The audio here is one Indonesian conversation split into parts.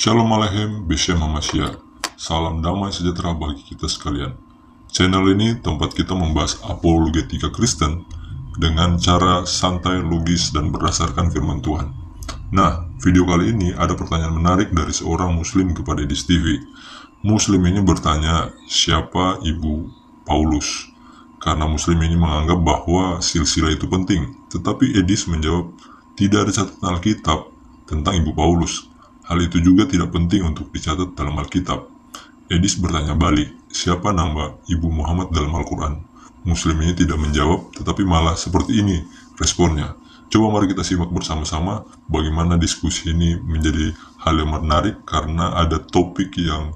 Shalom Aleichem, Beshem Hamashiach. Salam damai sejahtera bagi kita sekalian. Channel ini tempat kita membahas apologetika Kristen dengan cara santai, logis, dan berdasarkan firman Tuhan. Nah, video kali ini ada pertanyaan menarik dari seorang muslim kepada Edis TV. Muslim ini bertanya, siapa ibu Paulus? Karena muslim ini menganggap bahwa silsilah itu penting. Tetapi Edis menjawab, tidak ada catatan Alkitab tentang ibu Paulus. Hal itu juga tidak penting untuk dicatat dalam Alkitab. Edis bertanya balik, siapa nama ibu Muhammad dalam Al-Quran? Muslim ini tidak menjawab, tetapi malah seperti ini responnya. Coba mari kita simak bersama-sama bagaimana diskusi ini menjadi hal yang menarik karena ada topik yang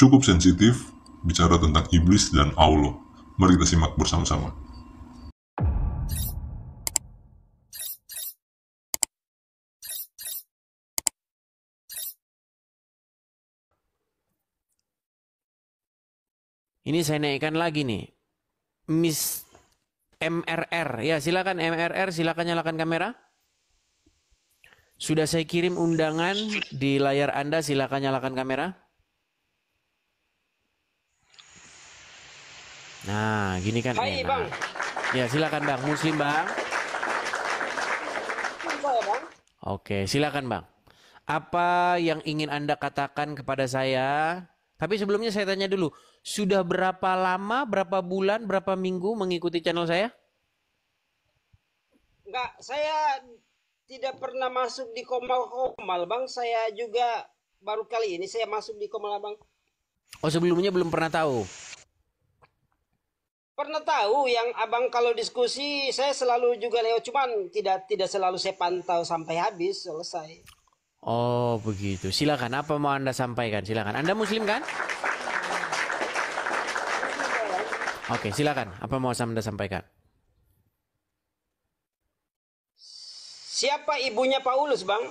cukup sensitif, bicara tentang iblis dan Allah. Mari kita simak bersama-sama. Ini saya naikkan lagi nih. Miss MRR. Ya, silakan MRR, silakan nyalakan kamera. Sudah saya kirim undangan di layar Anda, silakan nyalakan kamera. Nah, gini kan Hai, enak. Bang. Ya, silakan Bang. Muslim, Bang. Saya, Bang. Oke, silakan Bang. Apa yang ingin Anda katakan kepada saya? Tapi sebelumnya saya tanya dulu, sudah berapa lama, berapa bulan, berapa minggu mengikuti channel saya? Enggak, saya tidak pernah masuk di Komal, Bang. Saya juga baru kali ini saya masuk di Komal, Bang. Oh, sebelumnya belum pernah tahu? Pernah tahu yang Abang kalau diskusi saya selalu juga lewat, cuman tidak selalu saya pantau sampai habis selesai. Oh, begitu. Silakan, apa mau Anda sampaikan? Silakan. Anda Muslim kan? Oke, silakan. Apa mau Anda sampaikan? Siapa ibunya Paulus, Bang?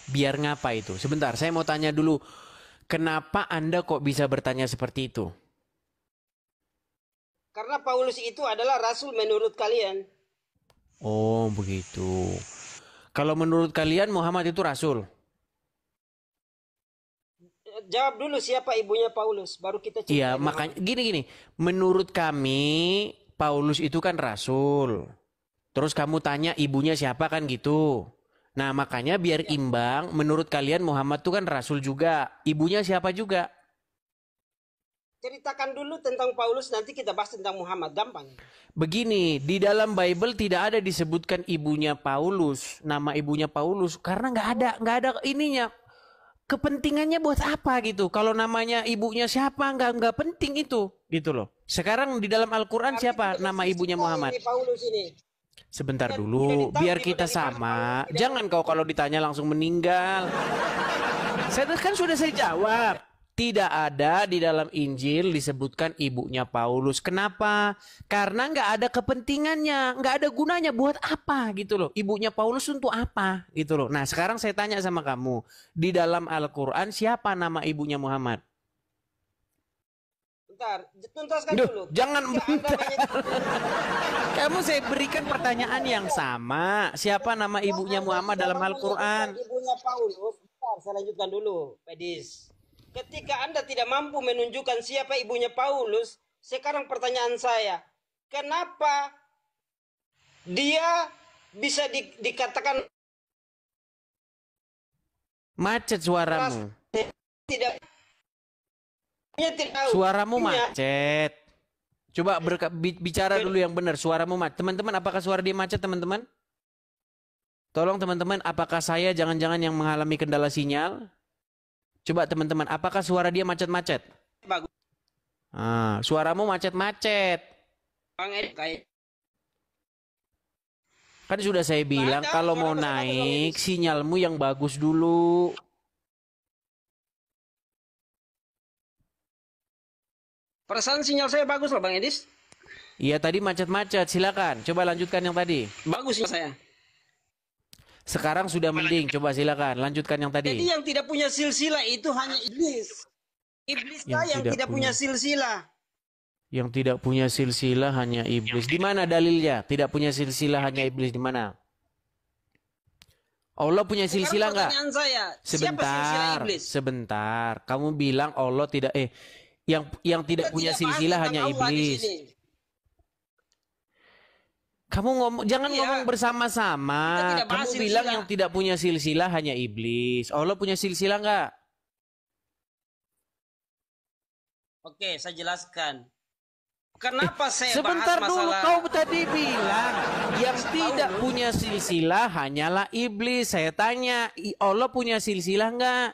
Biar ngapa itu? Sebentar, saya mau tanya dulu. Kenapa Anda kok bisa bertanya seperti itu? Karena Paulus itu adalah rasul menurut kalian. Oh, begitu. Kalau menurut kalian Muhammad itu rasul? Jawab dulu siapa ibunya Paulus, baru kita cerita. Iya, makanya gini. Menurut kami Paulus itu kan rasul. Terus kamu tanya ibunya siapa kan gitu. Nah, makanya biar imbang, menurut kalian Muhammad itu kan rasul juga. Ibunya siapa juga? Ceritakan dulu tentang Paulus, nanti kita bahas tentang Muhammad, gampang. Begini, di dalam Bible tidak ada disebutkan ibunya Paulus, nama ibunya Paulus, karena nggak ada ininya. Kepentingannya buat apa gitu? Kalau namanya ibunya siapa nggak penting itu, gitu loh. Sekarang di dalam Al-Quran siapa nama ibunya Muhammad? Ini Paulus ini. Sebentar dulu, biar kita sama. Jangan kau kalau ditanya langsung meninggal. Saya kan sudah saya jawab. Tidak ada di dalam Injil disebutkan ibunya Paulus. Kenapa? Karena nggak ada kepentingannya, nggak ada gunanya. Buat apa gitu loh? Ibunya Paulus untuk apa gitu loh? Nah, sekarang saya tanya sama kamu, di dalam Al-Quran siapa nama ibunya Muhammad? Bentar, tuntaskan Duh, dulu. jangan bentar. Kamu saya berikan pertanyaan yang sama. Siapa nama ibunya Muhammad dalam Al-Quran? Ibunya Paulus. Bentar, saya lanjutkan dulu, Pedis. Ketika Anda tidak mampu menunjukkan siapa ibunya Paulus, sekarang pertanyaan saya, kenapa dia bisa dikatakan Macet suaramu. tidak Suaramu macet. Coba bicara dulu yang benar. Suaramu macet. Teman-teman, apakah suara dia macet, teman-teman? Tolong teman-teman, apakah saya jangan-jangan yang mengalami kendala sinyal? Coba teman-teman, apakah suara dia macet-macet? Bagus. Suaramu macet-macet. Bang Ed, kayak Kan sudah saya bilang kalau mau naik sinyalmu yang bagus dulu. perasaan sinyal saya bagus loh Bang Edis. Iya tadi macet-macet, silakan. Coba lanjutkan yang tadi. Bagus sinyal saya. Sekarang sudah mending, coba silakan. Lanjutkan yang tadi. Jadi yang tidak punya silsilah itu hanya iblis. Iblis yang tidak punya silsilah. Yang tidak punya silsilah hanya iblis. Di mana dalilnya? Tidak punya silsilah hanya iblis di mana? Allah punya Sekarang silsilah nggak? pertanyaan saya, siapa silsilah Sebentar, iblis? sebentar. Kamu bilang Allah tidak yang tidak Kita punya tidak bahas silsilah tentang hanya Allah di iblis. sini. Kamu jangan Iya. ngomong Kita bersama-sama. tidak bahas Kamu bilang silsilah. yang tidak punya silsilah hanya iblis. Allah punya silsilah nggak? Oke, saya jelaskan. Kenapa saya Sebentar bahas dulu, masalah kau tadi bilang yang tidak punya silsilah hanyalah iblis. Saya tanya, Allah punya silsilah nggak?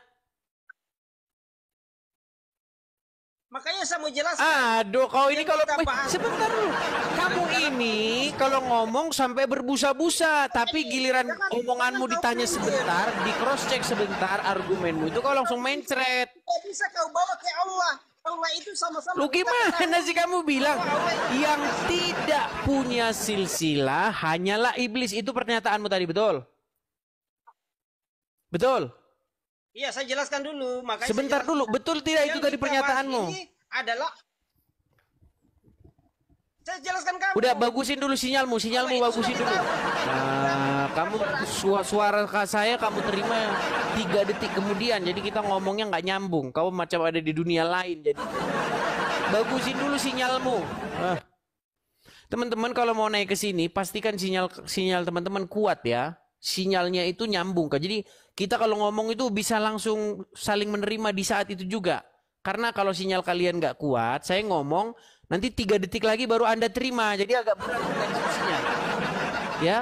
Makanya saya mau jelaskan. Aduh, kau ini Yang kalau kita bahas- sebentar dulu. Kamu ini kalau ngomong sampai berbusa-busa, tapi giliran omonganmu ditanya sebentar, di cross check sebentar argumenmu itu kau langsung mencret. Tidak bisa kau bawa ke Allah. Allah itu sama-sama. Lu gimana sih kamu bilang yang tidak punya silsilah hanyalah iblis? Itu pernyataanmu tadi, betul? Betul? Iya, saya jelaskan dulu. Makanya Sebentar saya jelaskan. dulu, betul tidak itu Yang tadi kita pernyataanmu? bahas ini adalah saya jelaskan kamu. Udah bagusin dulu sinyalmu bagusin dulu. Nah, kamu suara saya kamu terima 3 detik kemudian, jadi kita ngomongnya nggak nyambung. Kamu macam ada di dunia lain, jadi bagusin dulu sinyalmu. Teman-teman kalau mau naik ke sini, pastikan sinyal teman-teman kuat ya. Sinyalnya itu nyambung kan. Jadi kita kalau ngomong itu bisa langsung saling menerima di saat itu juga. Karena kalau sinyal kalian nggak kuat, saya ngomong nanti 3 detik lagi baru Anda terima. Jadi agak berat kita diskusinya. Ya.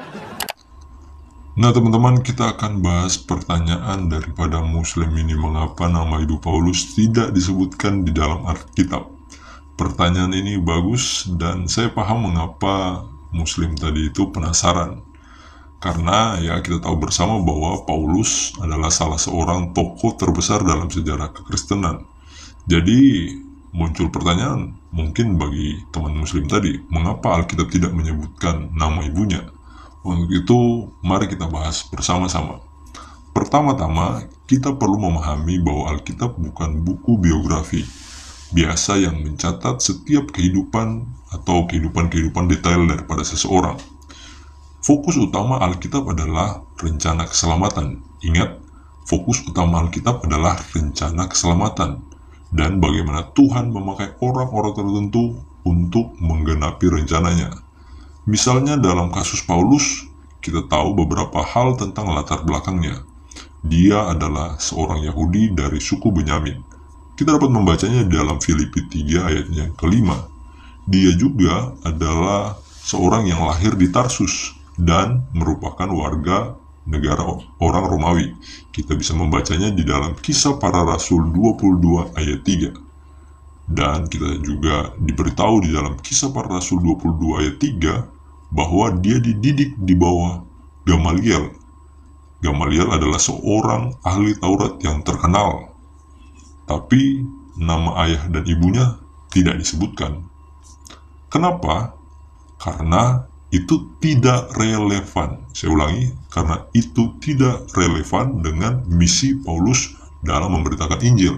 Nah teman-teman, kita akan bahas pertanyaan daripada Muslim ini, mengapa nama Ibu Paulus tidak disebutkan di dalam Alkitab. Pertanyaan ini bagus dan saya paham mengapa Muslim tadi itu penasaran. Karena ya kita tahu bersama bahwa Paulus adalah salah seorang tokoh terbesar dalam sejarah kekristenan. Jadi muncul pertanyaan mungkin bagi teman Muslim tadi, mengapa Alkitab tidak menyebutkan nama ibunya? Untuk itu mari kita bahas bersama-sama. Pertama-tama kita perlu memahami bahwa Alkitab bukan buku biografi biasa yang mencatat setiap kehidupan atau kehidupan detail daripada seseorang. Fokus utama Alkitab adalah rencana keselamatan. Ingat, fokus utama Alkitab adalah rencana keselamatan dan bagaimana Tuhan memakai orang-orang tertentu untuk menggenapi rencananya. Misalnya dalam kasus Paulus, kita tahu beberapa hal tentang latar belakangnya. Dia adalah seorang Yahudi dari suku Benyamin. Kita dapat membacanya dalam Filipi 3 ayat yang kelima. Dia juga adalah seorang yang lahir di Tarsus dan merupakan warga negara orang Romawi. Kita bisa membacanya di dalam Kisah Para Rasul 22 ayat 3. Dan kita juga diberitahu di dalam Kisah Para Rasul 22 ayat 3 bahwa dia dididik di bawah Gamaliel. Gamaliel adalah seorang ahli Taurat yang terkenal. Tapi nama ayah dan ibunya tidak disebutkan. Kenapa? Karena itu tidak relevan. Saya ulangi, karena itu tidak relevan dengan misi Paulus dalam memberitakan Injil.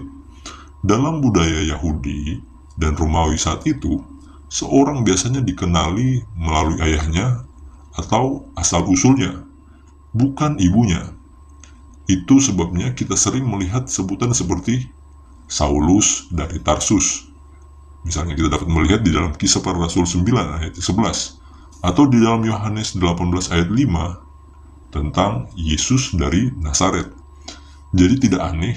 Dalam budaya Yahudi dan Romawi saat itu, seorang biasanya dikenali melalui ayahnya atau asal-usulnya, bukan ibunya. Itu sebabnya kita sering melihat sebutan seperti Saulus dari Tarsus. Misalnya kita dapat melihat di dalam Kisah Para Rasul 9 ayat 11. Atau di dalam Yohanes 18 ayat 5 tentang Yesus dari Nazaret. Jadi tidak aneh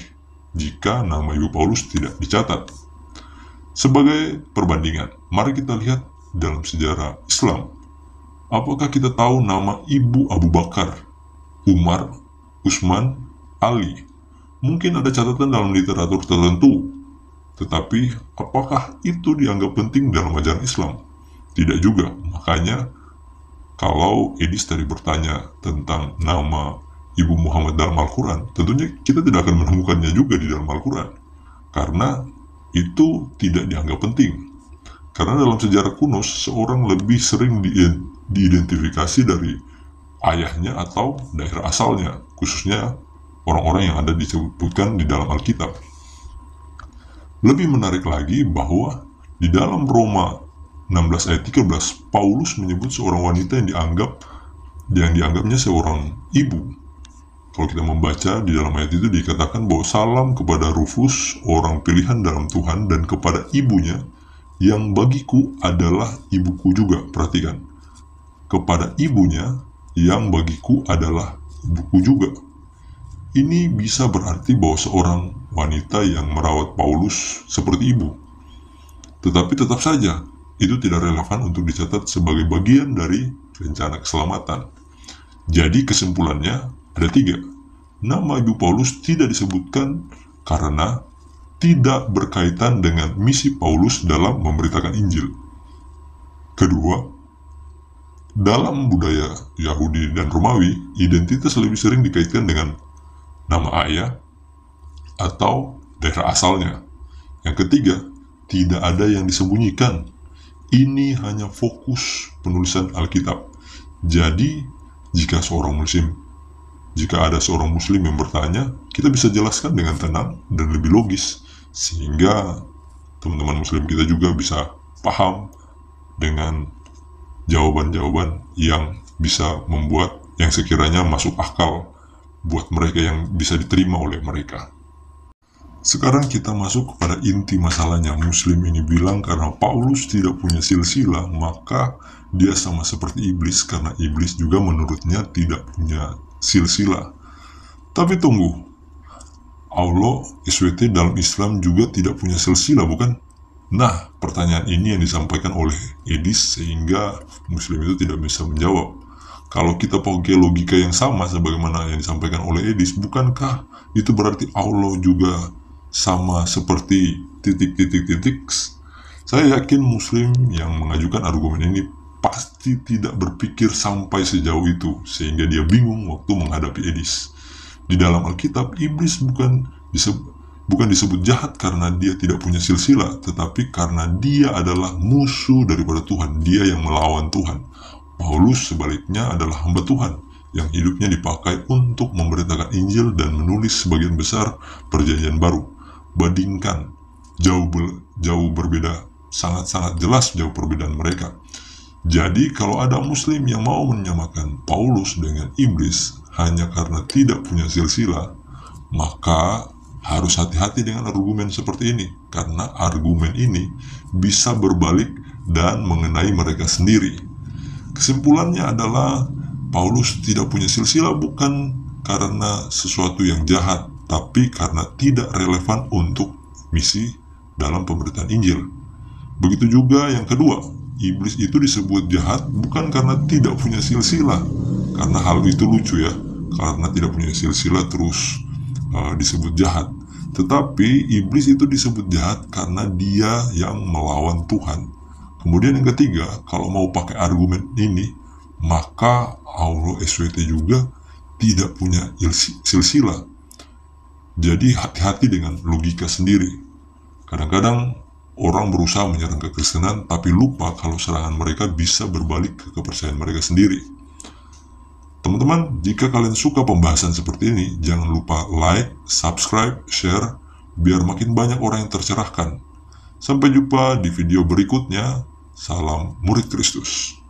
jika nama Ibu Paulus tidak dicatat. Sebagai perbandingan, mari kita lihat dalam sejarah Islam. Apakah kita tahu nama Ibu Abu Bakar, Umar, Utsman, Ali? Mungkin ada catatan dalam literatur tertentu, tetapi apakah itu dianggap penting dalam ajaran Islam? Tidak juga. Makanya kalau Edis tadi bertanya tentang nama Ibu Muhammad dalam Al-Quran, tentunya kita tidak akan menemukannya juga di dalam Al-Quran, karena itu tidak dianggap penting. Karena dalam sejarah kuno, seorang lebih sering diidentifikasi dari ayahnya atau daerah asalnya, khususnya orang-orang yang ada disebutkan di dalam Alkitab. Lebih menarik lagi bahwa di dalam Roma 16 ayat 13, Paulus menyebut seorang wanita yang dianggapnya seorang ibu. Kalau kita membaca di dalam ayat itu dikatakan bahwa salam kepada Rufus, orang pilihan dalam Tuhan, dan kepada ibunya, yang bagiku adalah ibuku juga. Perhatikan, kepada ibunya, yang bagiku adalah ibuku juga. Ini bisa berarti bahwa seorang wanita yang merawat Paulus seperti ibu. Tetapi tetap saja, itu tidak relevan untuk dicatat sebagai bagian dari rencana keselamatan. Jadi kesimpulannya ada 3. Nama ibu Paulus tidak disebutkan karena tidak berkaitan dengan misi Paulus dalam memberitakan Injil. Kedua, dalam budaya Yahudi dan Romawi, identitas lebih sering dikaitkan dengan nama ayah atau daerah asalnya. Yang ketiga, tidak ada yang disembunyikan. Ini hanya fokus penulisan Alkitab. Jadi, jika ada seorang muslim yang bertanya, kita bisa jelaskan dengan tenang dan lebih logis, sehingga teman-teman muslim kita juga bisa paham dengan jawaban-jawaban yang bisa membuat yang sekiranya masuk akal buat mereka, yang bisa diterima oleh mereka. Sekarang kita masuk kepada inti masalahnya. Muslim ini bilang karena Paulus tidak punya silsilah, maka dia sama seperti iblis, karena iblis juga menurutnya tidak punya silsilah. Tapi tunggu, Allah SWT dalam Islam juga tidak punya silsilah, bukan? Nah, pertanyaan ini yang disampaikan oleh Edis, sehingga Muslim itu tidak bisa menjawab. Kalau kita pakai logika yang sama sebagaimana yang disampaikan oleh Edis, bukankah itu berarti Allah juga sama seperti titik-titik-titik? Saya yakin Muslim yang mengajukan argumen ini pasti tidak berpikir sampai sejauh itu, sehingga dia bingung waktu menghadapi Edis. Di dalam Alkitab, iblis bukan disebut jahat karena dia tidak punya silsilah, tetapi karena dia adalah musuh daripada Tuhan, dia yang melawan Tuhan. Paulus sebaliknya adalah hamba Tuhan, yang hidupnya dipakai untuk memberitakan Injil dan menulis sebagian besar perjanjian baru. Bandingkan, jauh berbeda, sangat-sangat jelas jauh perbedaan mereka. Jadi kalau ada muslim yang mau menyamakan Paulus dengan iblis hanya karena tidak punya silsilah, maka harus hati-hati dengan argumen seperti ini, karena argumen ini bisa berbalik dan mengenai mereka sendiri. Kesimpulannya adalah Paulus tidak punya silsilah bukan karena sesuatu yang jahat, tapi karena tidak relevan untuk misi dalam pemberitaan Injil. Begitu juga yang kedua, iblis itu disebut jahat bukan karena tidak punya silsilah, karena hal itu lucu ya, karena tidak punya silsilah terus disebut jahat. Tetapi iblis itu disebut jahat karena dia yang melawan Tuhan. Kemudian yang ketiga, kalau mau pakai argumen ini, maka Allah SWT juga tidak punya silsilah. Jadi hati-hati dengan logika sendiri. Kadang-kadang orang berusaha menyerang kekristenan, tapi lupa kalau serangan mereka bisa berbalik ke kepercayaan mereka sendiri. Teman-teman, jika kalian suka pembahasan seperti ini, jangan lupa like, subscribe, share, biar makin banyak orang yang tercerahkan. Sampai jumpa di video berikutnya. Salam murid Kristus.